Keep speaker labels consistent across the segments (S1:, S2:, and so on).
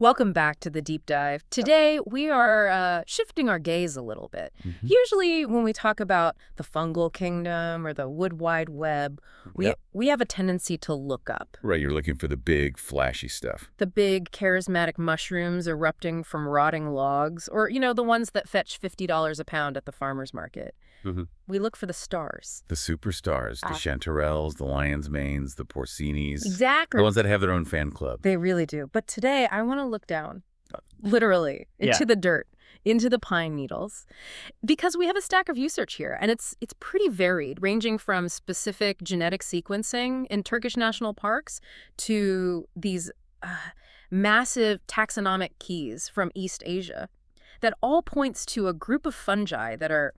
S1: Welcome back to the deep dive. Today, we are shifting our gaze a little bit. Usually, when we talk about the fungal kingdom or the wood wide web, we have a tendency to look up.
S2: Right, you're looking for the big, flashy stuff.
S1: The big, charismatic mushrooms erupting from rotting logs, or, the ones that fetch $50 a pound at the farmer's market. We look for the stars.
S2: The superstars, the chanterelles, the lion's manes, the porcinis.
S1: Exactly.
S2: The ones that have their own fan club.
S1: They really do. But today, I want to look down, literally, into the dirt, into the pine needles, because we have a stack of research here, and it's pretty varied, ranging from specific genetic sequencing in Turkish national parks to these massive taxonomic keys from East Asia that all points to a group of fungi that are,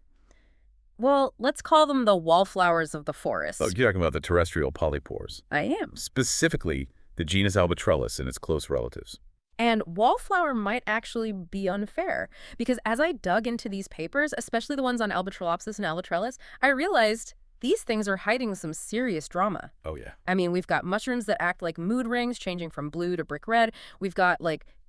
S1: well, let's call them the wallflowers of the forest.
S2: Oh, you're talking about the terrestrial polypores.
S1: I am.
S2: Specifically, the genus Albatrellus and its close relatives.
S1: And wallflower might actually be unfair, because as I dug into these papers, especially the ones on Albatrellopsis and Albatrellus, I realized these things are hiding some serious drama.
S2: Oh, yeah.
S1: I mean, we've got mushrooms that act like mood rings, changing from blue to brick red. We've got,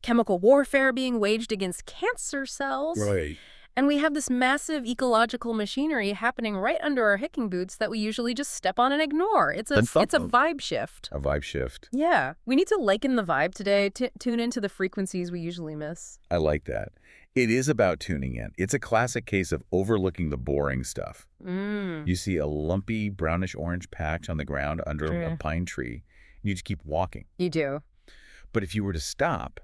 S1: chemical warfare being waged against cancer cells.
S2: Right.
S1: And we have this massive ecological machinery happening right under our hiking boots that we usually just step on and ignore. It's a vibe shift.
S2: A vibe shift.
S1: Yeah. We need to liken the vibe today, tune into the frequencies we usually miss.
S2: I like that. It is about tuning in. It's a classic case of overlooking the boring stuff. You see a lumpy brownish-orange patch on the ground under a pine tree, and you just keep walking.
S1: You do.
S2: But if you were to stop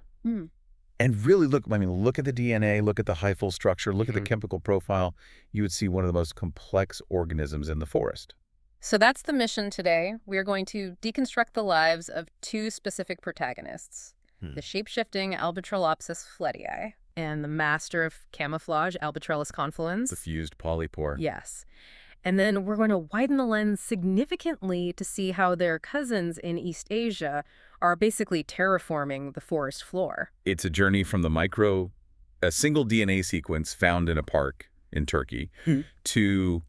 S2: and really look at the DNA, look at the hyphal structure, look at the chemical profile, you would see one of the most complex organisms in the forest.
S1: So that's the mission today. We are going to deconstruct the lives of two specific protagonists, the shape-shifting Albatrellopsis flettii and the master of camouflage, Albatrellus confluens.
S2: The fused polypore.
S1: Yes. And then we're going to widen the lens significantly to see how their cousins in East Asia are basically terraforming the forest floor.
S2: It's a journey from a single DNA sequence found in a park in Turkey to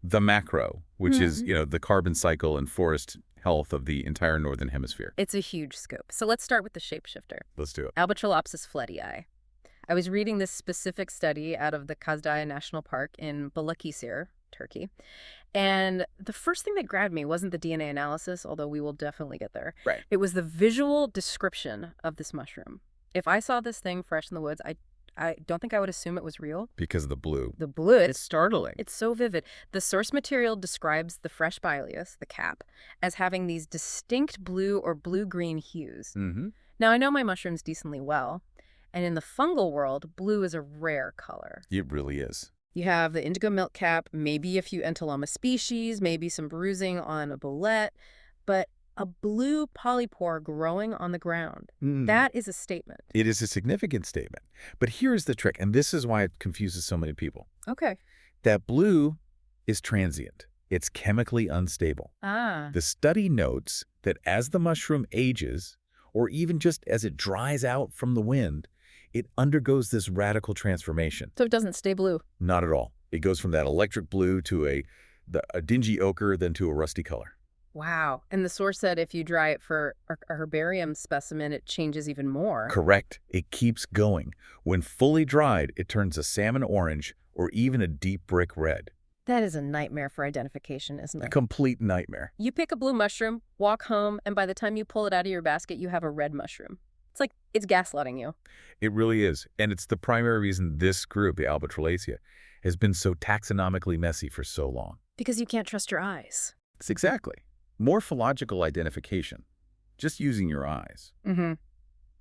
S2: the macro, which is, the carbon cycle and forest health of the entire northern hemisphere.
S1: It's a huge scope. So let's start with the shapeshifter.
S2: Let's do it.
S1: Albatrellopsis flettii. I was reading this specific study out of the Kazdaya National Park in Balıkesir, Turkey. And the first thing that grabbed me wasn't the DNA analysis, although we will definitely get there.
S2: Right.
S1: It was the visual description of this mushroom. If I saw this thing fresh in the woods, I don't think I would assume it was real.
S2: Because of the blue.
S1: The blue, it's
S2: startling.
S1: It's so vivid. The source material describes the fresh Bileus, the cap, as having these distinct blue or blue-green hues. Now, I know my mushrooms decently well, and in the fungal world, blue is a rare color.
S2: It really is.
S1: You have the indigo milk cap, maybe a few Entoloma species, maybe some bruising on a bolete, but a blue polypore growing on the ground. That is a statement.
S2: It is a significant statement. But here's the trick, and this is why it confuses so many people.
S1: Okay.
S2: That blue is transient. It's chemically unstable. The study notes that as the mushroom ages, or even just as it dries out from the wind, it undergoes this radical transformation.
S1: So it doesn't stay blue?
S2: Not at all. It goes from that electric blue to a dingy ochre, then to a rusty color.
S1: Wow. And the source said if you dry it for a herbarium specimen, it changes even more.
S2: Correct. It keeps going. When fully dried, it turns a salmon orange or even a deep brick red.
S1: That is a nightmare for identification, isn't it?
S2: A complete nightmare.
S1: You pick a blue mushroom, walk home, and by the time you pull it out of your basket, you have a red mushroom. It's gaslighting you. It
S2: really is. And it's the primary reason this group, the Albatrellacea, has been so taxonomically messy for so long.
S1: Because you can't trust your eyes.
S2: It's exactly. Morphological identification, just using your eyes.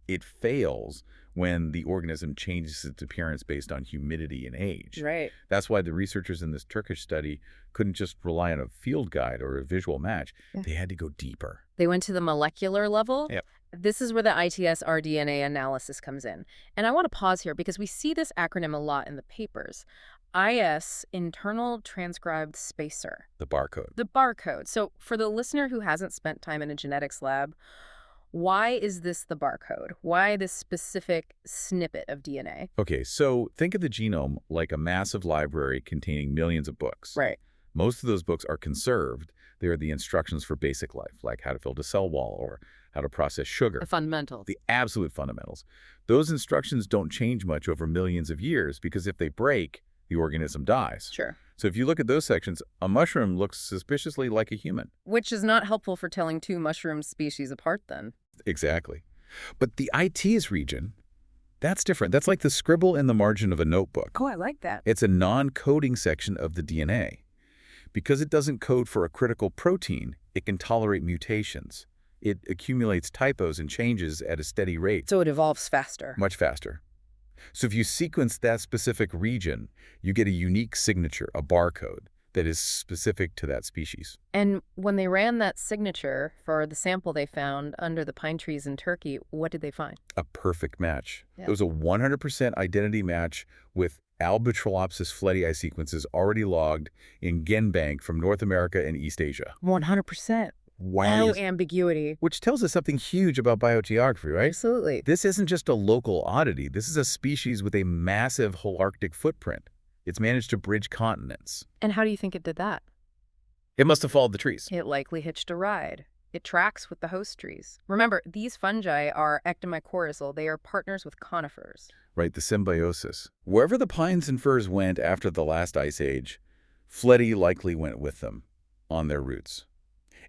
S2: It fails when the organism changes its appearance based on humidity and age.
S1: Right.
S2: That's why the researchers in this Turkish study couldn't just rely on a field guide or a visual match. They had to go deeper.
S1: They went to the molecular level.
S2: Yep.
S1: This is where the ITS-rDNA analysis comes in. And I want to pause here because we see this acronym a lot in the papers. IS, internal transcribed spacer.
S2: The barcode.
S1: The barcode. So for the listener who hasn't spent time in a genetics lab, why is this the barcode? Why this specific snippet of DNA?
S2: Okay, so think of the genome like a massive library containing millions of books.
S1: Right.
S2: Most of those books are conserved. They are the instructions for basic life, like how to build a cell wall or how to process sugar.
S1: The fundamentals.
S2: The absolute fundamentals. Those instructions don't change much over millions of years because if they break, the organism dies.
S1: Sure.
S2: So if you look at those sections, a mushroom looks suspiciously like a human.
S1: Which is not helpful for telling two mushroom species apart then.
S2: Exactly. But the ITs region, that's different. That's like the scribble in the margin of a notebook.
S1: Oh, I like that.
S2: It's a non-coding section of the DNA. Because it doesn't code for a critical protein, it can tolerate mutations. It accumulates typos and changes at a steady rate.
S1: So it evolves faster.
S2: Much faster. So if you sequence that specific region, you get a unique signature, a barcode, that is specific to that species.
S1: And when they ran that signature for the sample they found under the pine trees in Turkey, what did they find?
S2: A perfect match.
S1: Yeah.
S2: It was a 100% identity match with Albatrellopsis flettii sequences already logged in GenBank from North America and East Asia.
S1: 100%.
S2: Wow.
S1: No ambiguity.
S2: Which tells us something huge about biogeography, right?
S1: Absolutely.
S2: This isn't just a local oddity. This is a species with a massive holarctic footprint. It's managed to bridge continents.
S1: And how do you think it did that?
S2: It must have followed the trees.
S1: It likely hitched a ride. It tracks with the host trees. Remember, these fungi are ectomycorrhizal. They are partners with conifers.
S2: Right, the symbiosis. Wherever the pines and firs went after the last ice age, flettii likely went with them on their roots.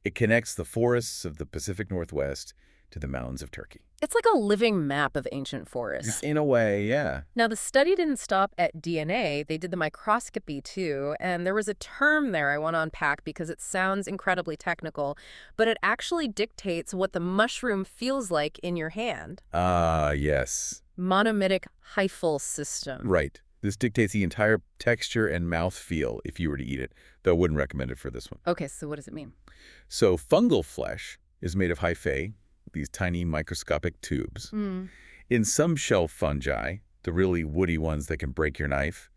S2: It connects the forests of the Pacific Northwest to the mountains of Turkey.
S1: It's like a living map of ancient forests.
S2: In a way, yeah.
S1: Now, the study didn't stop at DNA. They did the microscopy, too. And there was a term there I want to unpack because it sounds incredibly technical, but it actually dictates what the mushroom feels like in your hand.
S2: Yes.
S1: Monomitic hyphal system.
S2: Right. This dictates the entire texture and mouthfeel if you were to eat it, though I wouldn't recommend it for this one.
S1: Okay, so what does it mean?
S2: So fungal flesh is made of hyphae, these tiny microscopic tubes. In some shell fungi, the really woody ones that can break your knife,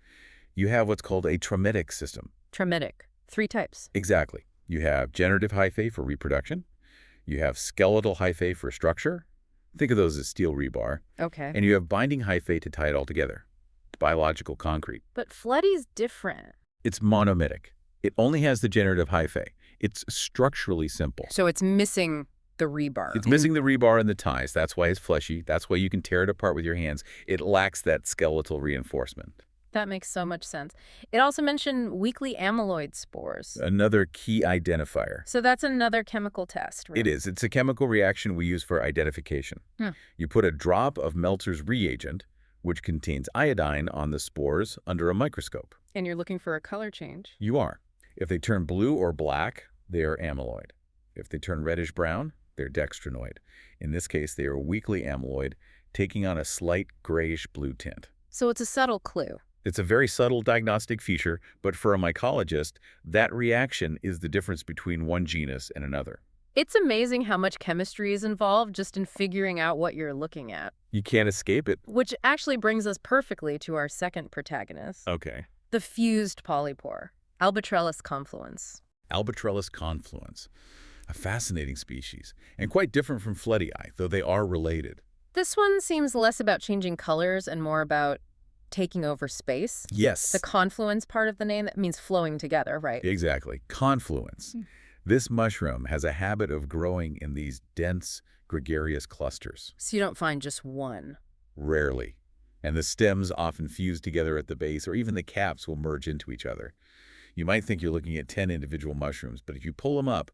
S2: you have what's called a traumatic system.
S1: Traumatic. 3 types.
S2: Exactly. You have generative hyphae for reproduction. You have skeletal hyphae for structure. Think of those as steel rebar.
S1: Okay.
S2: And you have binding hyphae to tie it all together. Biological concrete.
S1: But flettii's different.
S2: It's monomitic. It only has the generative hyphae. It's structurally simple.
S1: So it's missing the rebar.
S2: It's missing the rebar and the ties. That's why it's fleshy. That's why you can tear it apart with your hands. It lacks that skeletal reinforcement.
S1: That makes so much sense. It also mentioned weakly amyloid spores.
S2: Another key identifier.
S1: So that's another chemical test, right?
S2: It is. It's a chemical reaction we use for identification. You put a drop of Meltzer's reagent, which contains iodine, on the spores under a microscope.
S1: And you're looking for a color change.
S2: You are. If they turn blue or black, they are amyloid. If they turn reddish-brown, they're dextrinoid. In this case, they are weakly amyloid, taking on a slight grayish-blue tint.
S1: So it's a subtle clue.
S2: It's a very subtle diagnostic feature, but for a mycologist, that reaction is the difference between one genus and another.
S1: It's amazing how much chemistry is involved just in figuring out what you're looking at.
S2: You can't escape it.
S1: Which actually brings us perfectly to our second protagonist.
S2: Okay.
S1: The fused polypore, Albatrellus confluens.
S2: Albatrellus confluens, a fascinating species, and quite different from flettii, though they are related.
S1: This one seems less about changing colors and more about taking over space.
S2: Yes.
S1: The confluence part of the name, that means flowing together, right?
S2: Exactly. Confluence. This mushroom has a habit of growing in these dense, gregarious clusters.
S1: So you don't find just one.
S2: Rarely. And the stems often fuse together at the base, or even the caps will merge into each other. You might think you're looking at 10 individual mushrooms, but if you pull them up,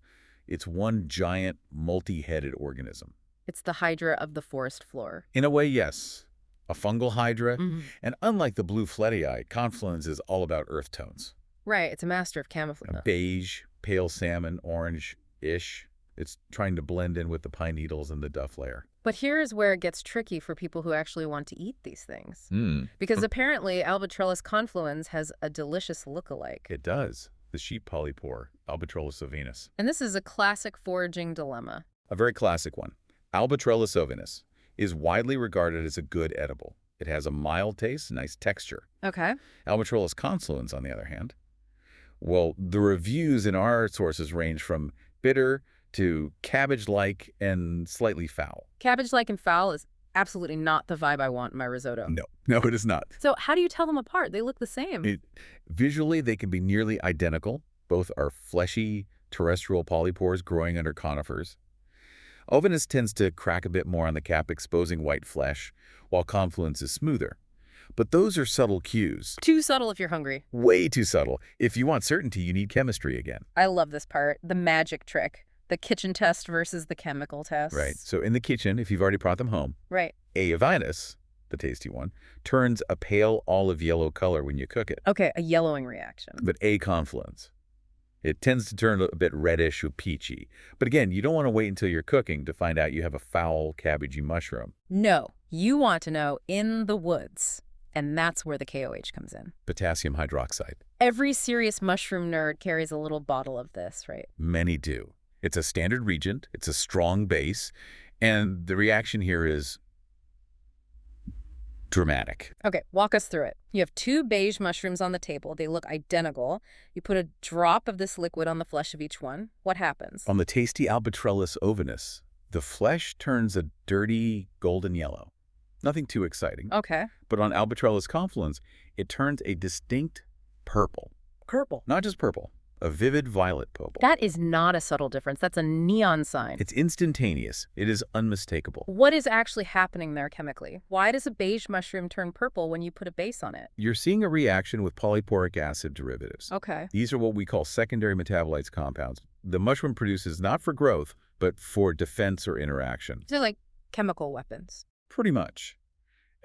S2: it's one giant, multi-headed organism.
S1: It's the Hydra of the forest floor.
S2: In a way, yes. A fungal Hydra. And unlike the blue flettii, confluens is all about earth tones.
S1: Right, it's a master of camouflage.
S2: Beige, pale salmon, orange-ish. It's trying to blend in with the pine needles and the duff layer.
S1: But here's where it gets tricky for people who actually want to eat these things. Because apparently Albatrellus confluens has a delicious look-alike.
S2: It does. The sheep polypore, Albatrellus ovinus.
S1: And this is a classic foraging dilemma.
S2: A very classic one. Albatrellus ovinus is widely regarded as a good edible. It has a mild taste, nice texture.
S1: Okay.
S2: Albatrellus confluens, on the other hand, well, the reviews in our sources range from bitter to cabbage-like and slightly foul.
S1: Cabbage-like and foul is absolutely not the vibe I want in my risotto.
S2: No, it is not.
S1: So how do you tell them apart? They look the same.
S2: Visually, they can be nearly identical. Both are fleshy terrestrial polypores growing under conifers. Ovinus tends to crack a bit more on the cap, exposing white flesh, while confluens is smoother. But those are subtle cues.
S1: Too subtle if you're hungry.
S2: Way too subtle. If you want certainty, you need chemistry again.
S1: I love this part, the magic trick. The kitchen test versus the chemical test.
S2: Right. So in the kitchen, if you've already brought them home,
S1: right.
S2: A. ovinus, the tasty one, turns a pale olive yellow color when you cook it.
S1: Okay, a yellowing reaction.
S2: But A. confluens, it tends to turn a bit reddish or peachy. But again, you don't want to wait until you're cooking to find out you have a foul, cabbagey mushroom.
S1: No, you want to know in the woods. And that's where the KOH comes in.
S2: Potassium hydroxide.
S1: Every serious mushroom nerd carries a little bottle of this, right?
S2: Many do. It's a standard reagent, it's a strong base, and the reaction here is dramatic.
S1: Okay, walk us through it. You have 2 beige mushrooms on the table. They look identical. You put a drop of this liquid on the flesh of each one. What happens?
S2: On the tasty Albatrellus ovinus, the flesh turns a dirty golden yellow. Nothing too exciting.
S1: Okay.
S2: But on Albatrellus confluens, it turns a distinct purple.
S1: Purple?
S2: Not just purple. A vivid violet purple.
S1: That is not a subtle difference. That's a neon sign.
S2: It's instantaneous. It is unmistakable.
S1: What is actually happening there chemically? Why does a beige mushroom turn purple when you put a base on it?
S2: You're seeing a reaction with polyporic acid derivatives.
S1: Okay.
S2: These are what we call secondary metabolites compounds. The mushroom produces not for growth, but for defense or interaction.
S1: They're like chemical weapons.
S2: Pretty much.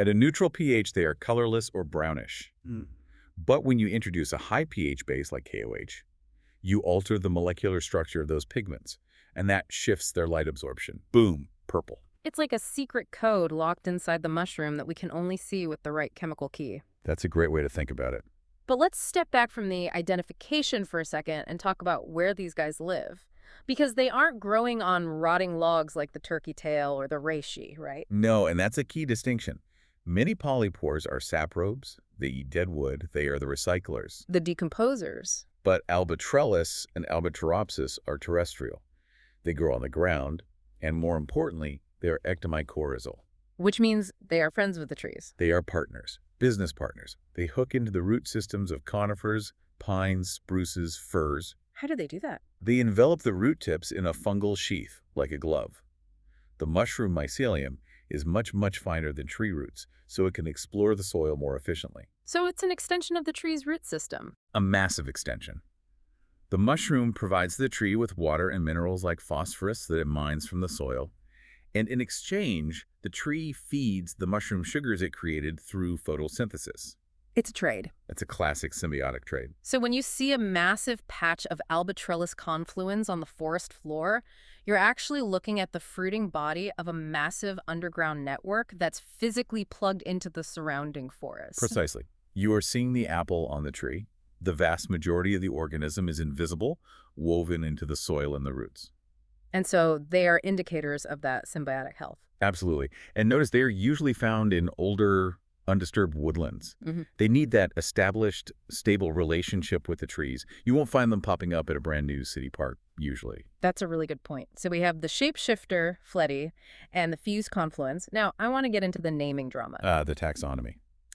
S2: At a neutral pH, they are colorless or brownish. But when you introduce a high pH base like KOH, you alter the molecular structure of those pigments, and that shifts their light absorption. Boom, purple.
S1: It's like a secret code locked inside the mushroom that we can only see with the right chemical key.
S2: That's a great way to think about it.
S1: But let's step back from the identification for a second and talk about where these guys live. Because they aren't growing on rotting logs like the turkey tail or the reishi, right?
S2: No, and that's a key distinction. Many polypores are saprobes. They eat dead wood. They are the recyclers.
S1: The decomposers.
S2: But Albatrellus and Albatrellopsis are terrestrial. They grow on the ground, and more importantly, they are ectomycorrhizal.
S1: Which means they are friends with the trees.
S2: They are partners, business partners. They hook into the root systems of conifers, pines, spruces, firs.
S1: How do they do that?
S2: They envelop the root tips in a fungal sheath, like a glove. The mushroom mycelium is much, much finer than tree roots, so it can explore the soil more efficiently.
S1: So it's an extension of the tree's root system.
S2: A massive extension. The mushroom provides the tree with water and minerals like phosphorus that it mines from the soil, and in exchange, the tree feeds the mushroom sugars it created through photosynthesis.
S1: It's a trade.
S2: It's a classic symbiotic trade.
S1: So when you see a massive patch of Albatrellus confluens on the forest floor, you're actually looking at the fruiting body of a massive underground network that's physically plugged into the surrounding forest.
S2: Precisely. You are seeing the apple on the tree. The vast majority of the organism is invisible, woven into the soil and the roots.
S1: And so they are indicators of that symbiotic health.
S2: Absolutely. And notice they are usually found in older, undisturbed woodlands. They need that established, stable relationship with the trees. You won't find them popping up at a brand new city park, usually.
S1: That's a really good point. So we have the Shapeshifter flettii and the fused confluens. Now, I want to get into the naming drama.
S2: The taxonomy.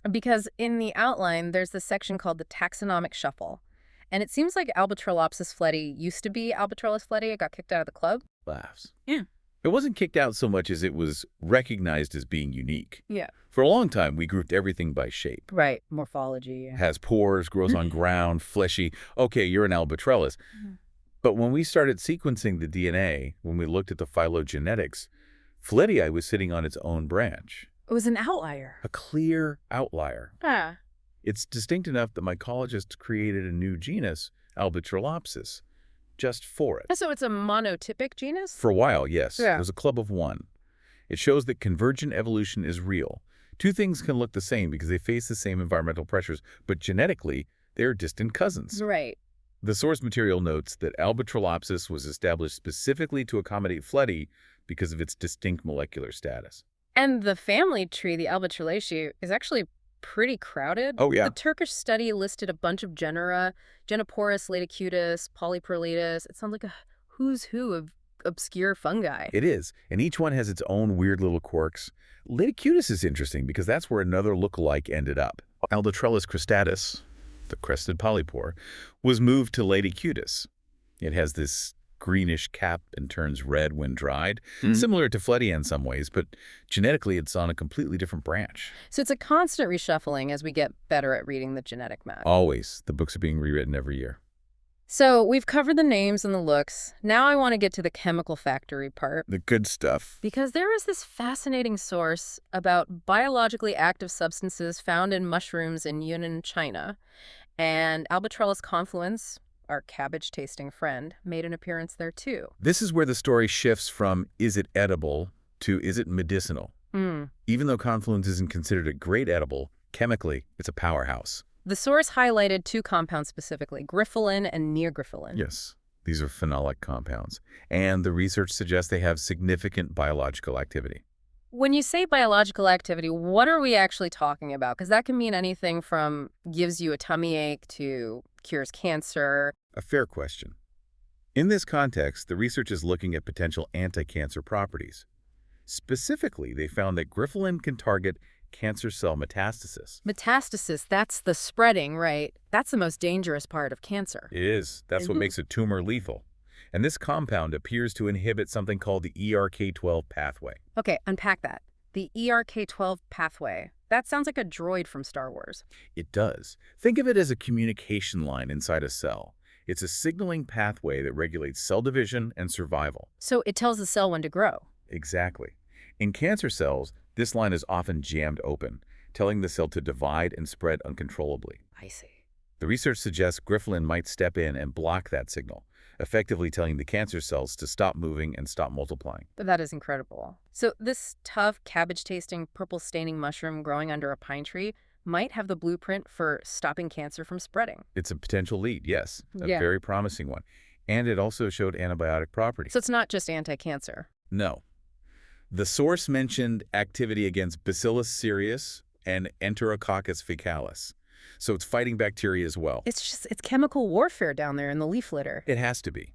S1: Because in the outline, there's this section called the taxonomic shuffle. And it seems like Albatrellopsis flettii used to be Albatrellus flettii. It got kicked out of the club.
S2: Laughs.
S1: Yeah.
S2: It wasn't kicked out so much as it was recognized as being unique.
S1: Yeah.
S2: For a long time, we grouped everything by shape.
S1: Right. Morphology.
S2: Has pores, grows on ground, fleshy. Okay, you're an Albatrellus. But when we started sequencing the DNA, when we looked at the phylogenetics, flettii was sitting on its own branch.
S1: It was an outlier.
S2: A clear outlier.
S1: Ah.
S2: It's distinct enough that mycologists created a new genus, Albatrellopsis, just for it.
S1: So it's a monotypic genus?
S2: For a while, yes.
S1: Yeah.
S2: It was a club of one. It shows that convergent evolution is real. Two things can look the same because they face the same environmental pressures, but genetically, they're distant cousins.
S1: Right.
S2: The source material notes that Albatrellopsis was established specifically to accommodate flettii because of its distinct molecular status.
S1: And the family tree, the Albatrellopsis, is actually pretty crowded.
S2: Oh, yeah.
S1: The Turkish study listed a bunch of genera, Genoporus, Laeticutus, Polypores. It sounds like a who's who of obscure fungi.
S2: It is, and each one has its own weird little quirks. Laeticutus is interesting because that's where another look-alike ended up. Albatrellus cristatus, the crested polypore, was moved to Laeticutus. It has this greenish cap and turns red when dried, similar to flettii in some ways, but genetically it's on a completely different branch.
S1: So it's a constant reshuffling as we get better at reading the genetic map.
S2: Always. The books are being rewritten every year.
S1: So we've covered the names and the looks. Now I want to get to the chemical factory part.
S2: The good stuff.
S1: Because there is this fascinating source about biologically active substances found in mushrooms in Yunnan, China. And Albatrellus confluens, our cabbage-tasting friend, made an appearance there too.
S2: This is where the story shifts from is it edible to is it medicinal? Even though confluens isn't considered a great edible, chemically it's a powerhouse.
S1: The source highlighted two compounds specifically, griffalin and neogriffalin.
S2: Yes, these are phenolic compounds, and the research suggests they have significant biological activity.
S1: When you say biological activity, what are we actually talking about? Because that can mean anything from gives you a tummy ache to cures cancer.
S2: A fair question. In this context, the research is looking at potential anti-cancer properties. Specifically, they found that griffalin can target cancer cell metastasis.
S1: Metastasis, that's the spreading, right? That's the most dangerous part of cancer.
S2: It is. That's what makes a tumor lethal. And this compound appears to inhibit something called the ERK12 pathway.
S1: Okay, unpack that. The ERK12 pathway. That sounds like a droid from Star Wars.
S2: It does. Think of it as a communication line inside a cell. It's a signaling pathway that regulates cell division and survival.
S1: So it tells the cell when to grow.
S2: Exactly. In cancer cells, this line is often jammed open, telling the cell to divide and spread uncontrollably.
S1: I see.
S2: The research suggests griffalin might step in and block that signal, effectively telling the cancer cells to stop moving and stop multiplying.
S1: But that is incredible. So this tough, cabbage-tasting, purple-staining mushroom growing under a pine tree might have the blueprint for stopping cancer from spreading.
S2: It's a potential lead, yes. A very promising one. And it also showed antibiotic properties.
S1: So it's not just anti-cancer.
S2: No. The source mentioned activity against Bacillus cereus and Enterococcus faecalis. So it's fighting bacteria as well.
S1: It's chemical warfare down there in the leaf litter.
S2: It has to be.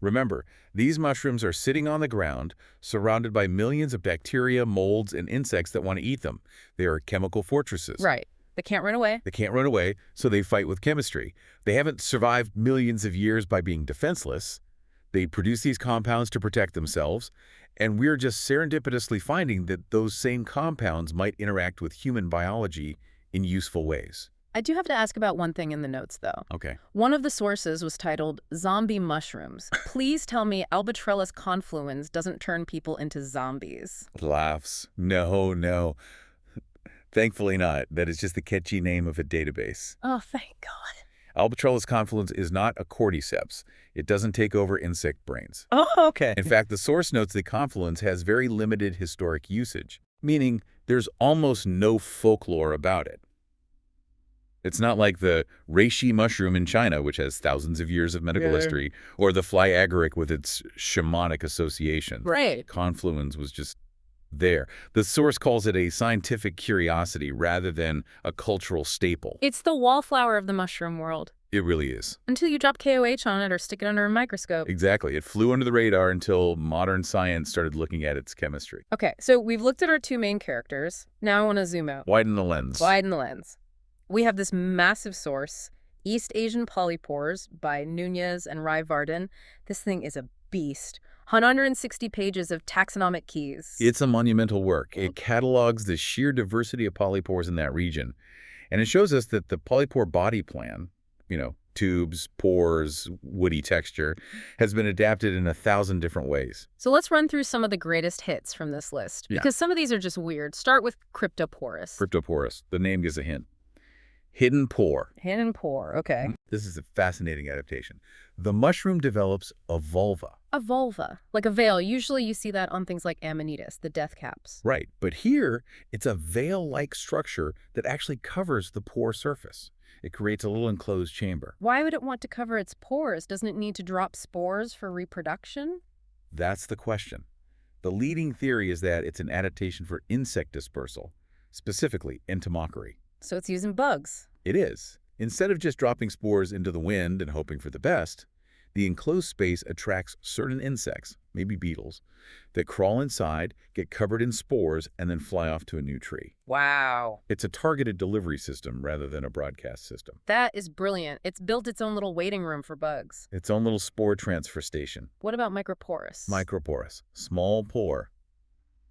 S2: Remember, these mushrooms are sitting on the ground, surrounded by millions of bacteria, molds, and insects that want to eat them. They are chemical fortresses.
S1: Right. They can't run away.
S2: They can't run away, so they fight with chemistry. They haven't survived millions of years by being defenseless. They produce these compounds to protect themselves, and we're just serendipitously finding that those same compounds might interact with human biology in useful ways.
S1: I do have to ask about one thing in the notes, though.
S2: Okay.
S1: One of the sources was titled Zombie Mushrooms. Please tell me Albatrellus confluens doesn't turn people into zombies.
S2: Laughs. No. Thankfully not. That is just the catchy name of a database.
S1: Oh, thank God.
S2: Albatrellus confluens is not a cordyceps. It doesn't take over insect brains.
S1: Oh, okay.
S2: In fact, the source notes that confluens has very limited historic usage, meaning there's almost no folklore about it. It's not like the reishi mushroom in China, which has thousands of years of medical history, or the fly agaric with its shamanic associations.
S1: Right.
S2: Confluens was just there. The source calls it a scientific curiosity rather than a cultural staple.
S1: It's the wallflower of the mushroom world.
S2: It really is.
S1: Until you drop KOH on it or stick it under a microscope.
S2: Exactly. It flew under the radar until modern science started looking at its chemistry.
S1: Okay, so we've looked at our two main characters. Now I want to zoom out.
S2: Widen the lens.
S1: Widen the lens. We have this massive source, East Asian Polypores by Nunez and Rai Varden. This thing is a beast. 160 pages of taxonomic keys.
S2: It's a monumental work. It catalogs the sheer diversity of polypores in that region. And it shows us that the polypore body plan, tubes, pores, woody texture, has been adapted in 1,000 different ways.
S1: So let's run through some of the greatest hits from this list, because some of these are just weird. Start with cryptoporous.
S2: Cryptoporous. The name gives a hint. Hidden pore.
S1: Hidden pore, okay.
S2: This is a fascinating adaptation. The mushroom develops a vulva.
S1: A vulva, like a veil. Usually you see that on things like Amanitas, the death caps.
S2: Right, but here it's a veil-like structure that actually covers the pore surface. It creates a little enclosed chamber.
S1: Why would it want to cover its pores? Doesn't it need to drop spores for reproduction?
S2: That's the question. The leading theory is that it's an adaptation for insect dispersal, specifically entomockery.
S1: So it's using bugs.
S2: It is. Instead of just dropping spores into the wind and hoping for the best, the enclosed space attracts certain insects, maybe beetles, that crawl inside, get covered in spores, and then fly off to a new tree.
S1: Wow.
S2: It's a targeted delivery system rather than a broadcast system.
S1: That is brilliant. It's built its own little waiting room for bugs.
S2: Its own little spore transfer station.
S1: What about microporous?
S2: Microporous, small pore.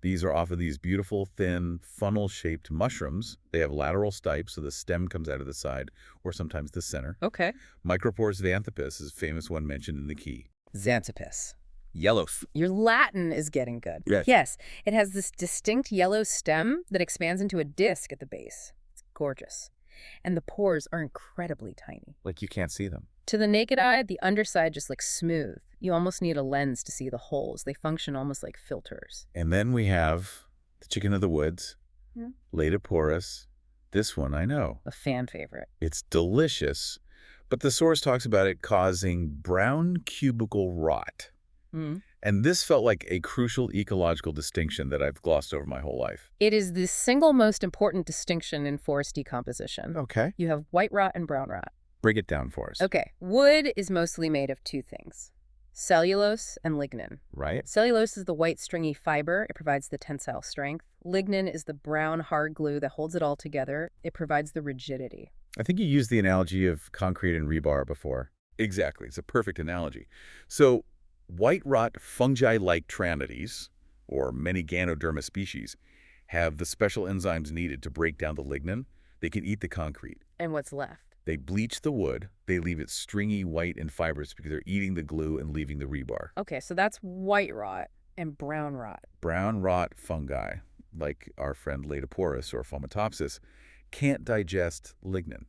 S2: These are off of these beautiful, thin, funnel-shaped mushrooms. They have lateral stipes, so the stem comes out of the side, or sometimes the center.
S1: Okay.
S2: Microporous xanthopus is a famous one mentioned in the key.
S1: Xanthopus.
S2: Yellow.
S1: Your Latin is getting good.
S2: Yes.
S1: Yes, it has this distinct yellow stem that expands into a disc at the base. It's gorgeous. And the pores are incredibly tiny.
S2: Like you can't see them.
S1: To the naked eye, the underside just looks smooth. You almost need a lens to see the holes. They function almost like filters.
S2: And then we have the chicken of the woods,
S1: Yeah.
S2: Laetoporus. This one I know.
S1: A fan favorite.
S2: It's delicious, but the source talks about it causing brown cubicle rot.
S1: Mm.
S2: And this felt like a crucial ecological distinction that I've glossed over my whole life.
S1: It is the single most important distinction in forest decomposition.
S2: Okay.
S1: You have white rot and brown rot.
S2: Break it down for us.
S1: Okay. Wood is mostly made of two things: cellulose and lignin.
S2: Right?
S1: Cellulose is the white stringy fiber. It provides the tensile strength. Lignin is the brown hard glue that holds it all together. It provides the rigidity.
S2: I think you used the analogy of concrete and rebar before. Exactly. It's a perfect analogy. So white rot fungi-like Tranites, or many Ganoderma species, have the special enzymes needed to break down the lignin. They can eat the concrete.
S1: And what's left?
S2: They bleach the wood. They leave it stringy, white, and fibrous because they're eating the glue and leaving the rebar.
S1: Okay, so that's white rot and brown rot.
S2: Brown rot fungi, like our friend Laetoporus or Fomitopsis, can't digest lignin.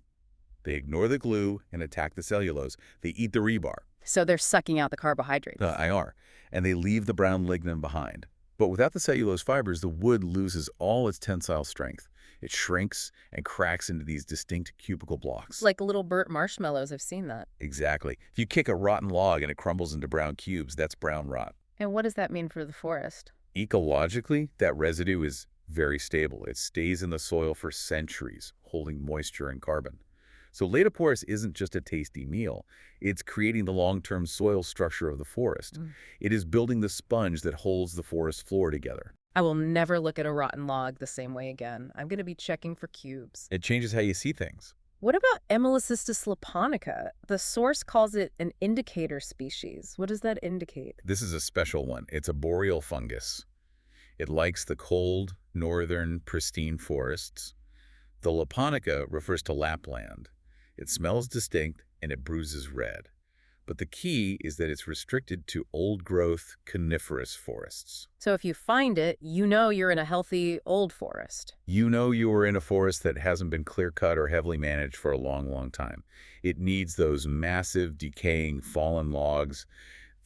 S2: They ignore the glue and attack the cellulose. They eat the rebar,
S1: So they're sucking out the carbohydrates.
S2: the IR, and they leave the brown lignin behind. But without the cellulose fibers, the wood loses all its tensile strength. It shrinks and cracks into these distinct cubical blocks.
S1: Like little burnt marshmallows, I've seen that.
S2: Exactly. If you kick a rotten log and it crumbles into brown cubes, that's brown rot.
S1: And what does that mean for the forest?
S2: Ecologically, that residue is very stable. It stays in the soil for centuries, holding moisture and carbon. So Laetoporus isn't just a tasty meal. It's creating the long-term soil structure of the forest. It is building the sponge that holds the forest floor together.
S1: I will never look at a rotten log the same way again. I'm going to be checking for cubes.
S2: It changes how you see things.
S1: What about Emilocystis lapponica? The source calls it an indicator species. What does that indicate?
S2: This is a special one. It's a boreal fungus. It likes the cold, northern, pristine forests. The lapponica refers to Lapland. It smells distinct and it bruises red. But the key is that it's restricted to old-growth coniferous forests.
S1: So if you find it, you know you're in a healthy old forest.
S2: You know you are in a forest that hasn't been clear-cut or heavily managed for a long, long time. It needs those massive, decaying, fallen logs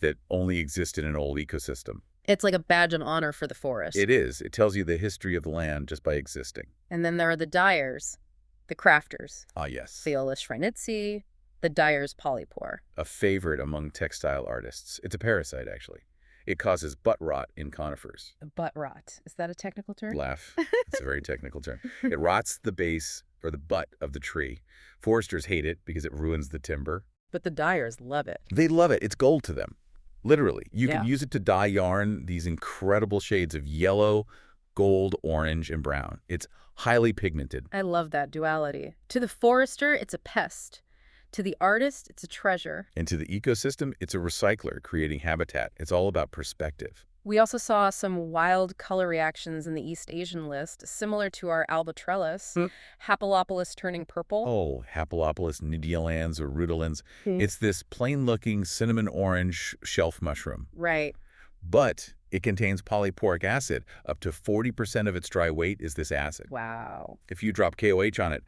S2: that only exist in an old ecosystem.
S1: It's like a badge of honor for the forest.
S2: It is. It tells you the history of the land just by existing.
S1: And then there are the dyers, the crafters.
S2: Ah, yes.
S1: Phaeolus schreinitzii, the dyer's polypore.
S2: A favorite among textile artists. It's a parasite, actually. It causes butt rot in conifers.
S1: Butt rot. Is that a technical term?
S2: Laugh. It's a very technical term. It rots the base or the butt of the tree. Foresters hate it because it ruins the timber.
S1: But the dyers love it.
S2: They love it. It's gold to them. Literally. You
S1: Yeah.
S2: can use it to dye yarn, these incredible shades of yellow, gold, orange, and brown. It's highly pigmented.
S1: I love that duality. To the forester, it's a pest. To the artist, it's a treasure.
S2: And to the ecosystem, it's a recycler creating habitat. It's all about perspective.
S1: We also saw some wild color reactions in the East Asian list, similar to our Albatrellus, Hapalopolis turning purple.
S2: Oh, Hapalopolis nidiolans or rudolans. It's this plain-looking cinnamon orange shelf mushroom.
S1: Right.
S2: But it contains polyporic acid. Up to 40% of its dry weight is this acid.
S1: Wow.
S2: If you drop KOH on it,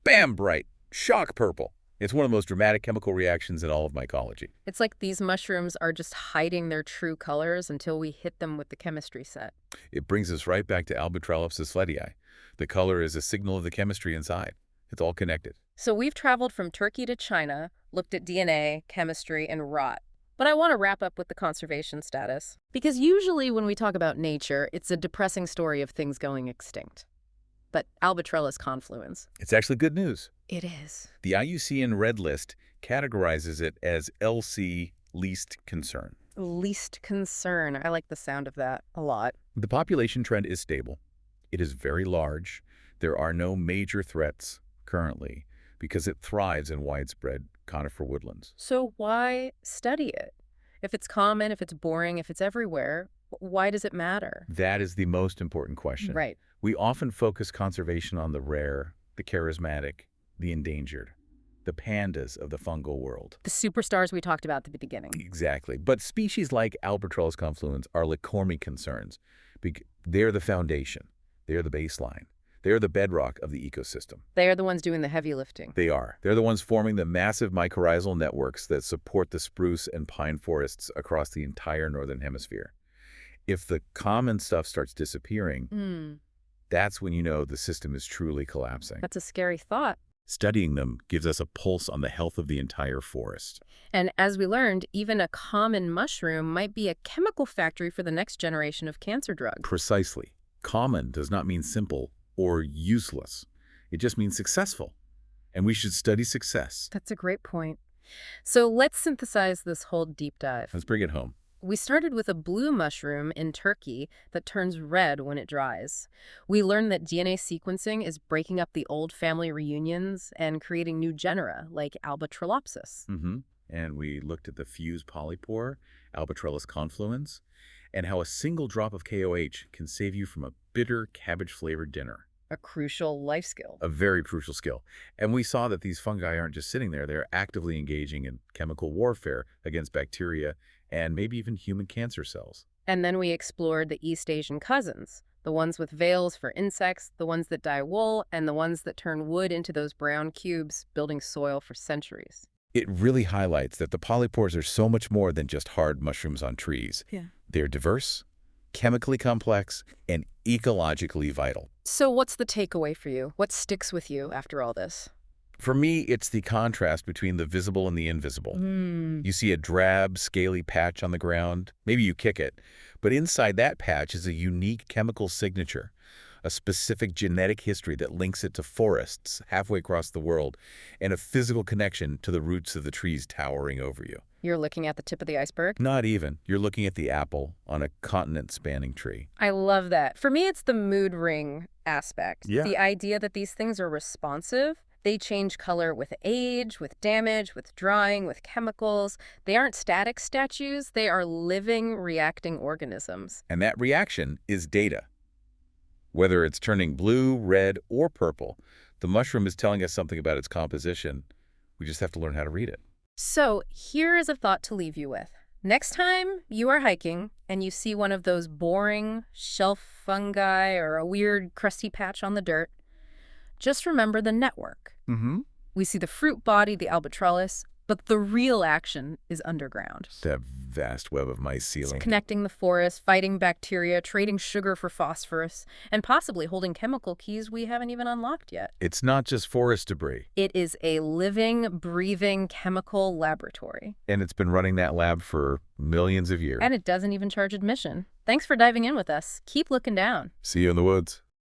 S2: bam, bright, shock purple. It's one of the most dramatic chemical reactions in all of mycology.
S1: It's like these mushrooms are just hiding their true colors until we hit them with the chemistry set.
S2: It brings us right back to Albatrellopsis flettii. The color is a signal of the chemistry inside. It's all connected.
S1: So we've traveled from Turkey to China, looked at DNA, chemistry, and rot. But I want to wrap up with the conservation status. Because usually when we talk about nature, it's a depressing story of things going extinct. But Albatrellus confluens.
S2: It's actually good news.
S1: It is.
S2: The IUCN Red List categorizes it as LC least concern.
S1: Least concern. I like the sound of that a lot.
S2: The population trend is stable. It is very large. There are no major threats currently because it thrives in widespread conifer woodlands.
S1: So why study it? If it's common, if it's boring, if it's everywhere, why does it matter?
S2: That is the most important question.
S1: Right.
S2: We often focus conservation on the rare, the charismatic, the endangered, the pandas of the fungal world.
S1: The superstars we talked about at the beginning.
S2: Exactly. But species like Albatrellus confluens are licormy concerns. They're the foundation. They're the baseline. They're the bedrock of the ecosystem.
S1: They are the ones doing the heavy lifting.
S2: They are. They're the ones forming the massive mycorrhizal networks that support the spruce and pine forests across the entire northern hemisphere. If the common stuff starts disappearing, that's when you know the system is truly collapsing.
S1: That's a scary thought.
S2: Studying them gives us a pulse on the health of the entire forest.
S1: And as we learned, even a common mushroom might be a chemical factory for the next generation of cancer drugs.
S2: Precisely. Common does not mean simple or useless. It just means successful. And we should study success.
S1: That's a great point. So let's synthesize this whole deep dive.
S2: Let's bring it home.
S1: We started with a blue mushroom in Turkey that turns red when it dries. We learned that DNA sequencing is breaking up the old family reunions and creating new genera like Albatrellopsis.
S2: And we looked at the fused polypore, Albatrellus confluens, and how a single drop of KOH can save you from a bitter cabbage-flavored dinner.
S1: A crucial life skill.
S2: A very crucial skill. And we saw that these fungi aren't just sitting there. They're actively engaging in chemical warfare against bacteria and maybe even human cancer cells.
S1: And then we explored the East Asian cousins, the ones with veils for insects, the ones that dye wool, and the ones that turn wood into those brown cubes, building soil for centuries.
S2: It really highlights that the polypores are so much more than just hard mushrooms on trees. They're diverse, chemically complex, and ecologically vital.
S1: So what's the takeaway for you? What sticks with you after all this?
S2: For me, it's the contrast between the visible and the invisible. You see a drab, scaly patch on the ground. Maybe you kick it. But inside that patch is a unique chemical signature, a specific genetic history that links it to forests halfway across the world, and a physical connection to the roots of the trees towering over you.
S1: You're looking at the tip of the iceberg?
S2: Not even. You're looking at the apple on a continent-spanning tree.
S1: I love that. For me, it's the mood ring aspect.
S2: Yeah.
S1: The idea that these things are responsive. They change color with age, with damage, with drying, with chemicals. They aren't static statues. They are living, reacting organisms.
S2: And that reaction is data. Whether it's turning blue, red, or purple, the mushroom is telling us something about its composition. We just have to learn how to read it.
S1: So here is a thought to leave you with. Next time you are hiking and you see one of those boring shelf fungi or a weird crusty patch on the dirt, just remember the network. We see the fruit body, the albatrellus, but the real action is underground.
S2: That vast web of mycelium.
S1: It's connecting the forest, fighting bacteria, trading sugar for phosphorus, and possibly holding chemical keys we haven't even unlocked yet.
S2: It's not just forest debris.
S1: It is a living, breathing chemical laboratory.
S2: And it's been running that lab for millions of years.
S1: And it doesn't even charge admission. Thanks for diving in with us. Keep looking down.
S2: See you in the woods.